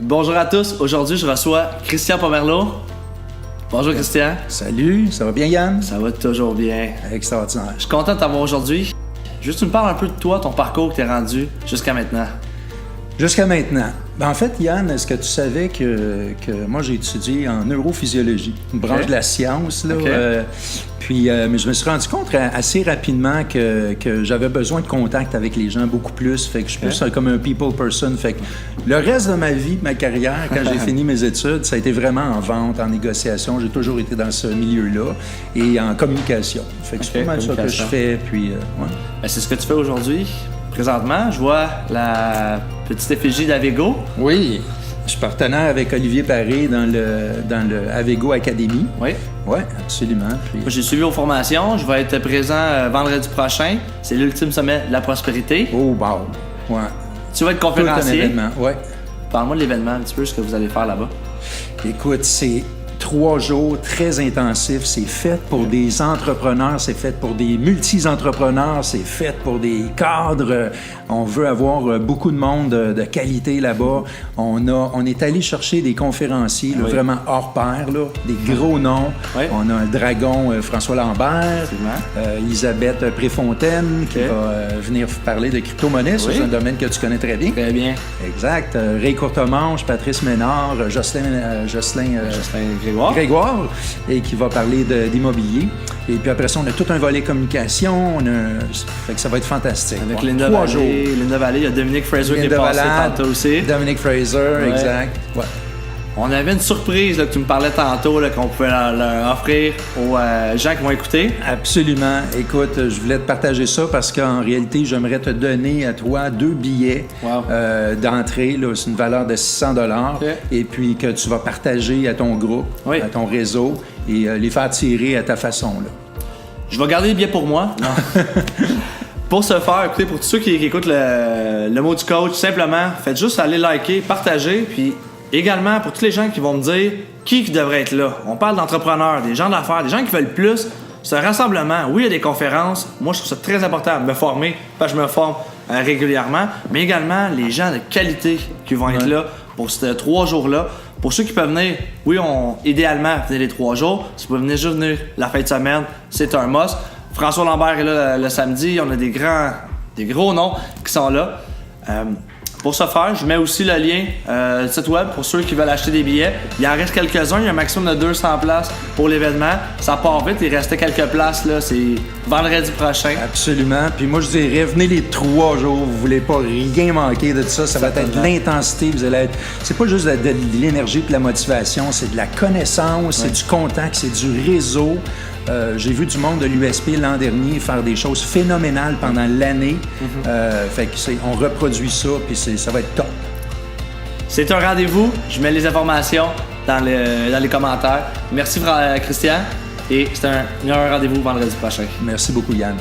Bonjour à tous, aujourd'hui je reçois Christian Pomerleau. Bonjour Christian. Salut, ça va bien Yann? Ça va toujours bien. Extraordinaire. Je suis content de t'avoir aujourd'hui. Juste tu me parles un peu de toi, ton parcours que t'es rendu jusqu'à maintenant. Jusqu'à maintenant. Ben, en fait, Yann, est-ce que tu savais que moi j'ai étudié en neurophysiologie, une branche de la science, là, mais je me suis rendu compte assez rapidement que j'avais besoin de contact avec les gens beaucoup plus. Fait que je suis plus comme un people person. Fait que le reste de ma vie, de ma carrière, quand j'ai fini mes études, ça a été vraiment en vente, en négociation. J'ai toujours été dans ce milieu-là et en communication. Fait que c'est pas mal ça que je fais. Puis, Ben, c'est ce que tu fais aujourd'hui. Présentement, je vois la petite effigie d'Avego. Oui, je suis partenaire avec Olivier Paré dans le Avego Academy. Oui. Oui, absolument. Puis... Moi, j'ai suivi vos formations. Je vais être présent vendredi prochain. C'est l'ultime sommet de la prospérité. Oh, wow. Ouais. Tu vas être conférencier. Tout un événement, ouais. Parle-moi de l'événement un petit peu, ce que vous allez faire là-bas. Écoute, c'est 3 jours très intensifs. C'est fait pour des entrepreneurs, c'est fait pour des multi-entrepreneurs, c'est fait pour des cadres. On veut avoir beaucoup de monde de qualité là-bas. On est allé chercher des conférenciers là, vraiment hors pair, là, des gros noms. Oui. On a un dragon, François Lambert, Elisabeth Préfontaine qui va venir parler de crypto-monnaie. C'est un domaine que tu connais très bien. Très bien. Exact. Ray Courtemanche, Patrice Ménard, Jocelyn Grégoire, et qui va parler d'immobilier. Et puis après ça, on a tout un volet communication. Fait que ça va être fantastique. Avec Linda Vallée, il y a Dominique Fraser qui est passé tantôt aussi. Dominique Fraser, exact. Ouais. On avait une surprise là, que tu me parlais tantôt là, qu'on pouvait leur offrir aux gens qui vont écouter. Absolument. Écoute, je voulais te partager ça parce qu'en réalité, j'aimerais te donner à toi 2 billets d'entrée. Là, c'est une valeur de 600 $. Et puis que tu vas partager à ton groupe, à ton réseau et les faire tirer à ta façon. Là. Je vais garder les billets pour moi. Non. Pour ce faire, écoutez, pour tous ceux qui écoutent le mot du coach, simplement, faites juste aller liker, partager, puis également pour tous les gens qui vont me dire qui devrait être là. On parle d'entrepreneurs, des gens d'affaires, des gens qui veulent plus. C'est un rassemblement. Oui, il y a des conférences. Moi, je trouve ça très important de me former, parce que je me forme régulièrement, mais également les gens de qualité qui vont être là pour ces 3 jours-là. Pour ceux qui peuvent venir, oui, idéalement, venez les 3 jours. Si vous pouvez venir juste venir la fin de semaine, c'est un must. François Lambert est là le samedi. On a des gros noms qui sont là. Pour ce faire, je mets aussi le lien du site web pour ceux qui veulent acheter des billets. Il en reste quelques-uns. Il y a un maximum de 200 places pour l'événement. Ça part vite. Il restait quelques places. Là. C'est vendredi prochain. Absolument. Puis moi, je dirais, venez les 3 jours. Vous voulez pas rien manquer de ça. Ça va être de l'intensité. Vous allez être... C'est pas juste de l'énergie et de la motivation. C'est de la connaissance, c'est du contact, c'est du réseau. J'ai vu du monde de l'USP l'an dernier faire des choses phénoménales pendant l'année. Fait que on reproduit ça, puis ça va être top. C'est un rendez-vous. Je mets les informations dans les commentaires. Merci Christian. Et c'est un rendez-vous vendredi prochain. Merci beaucoup Yann.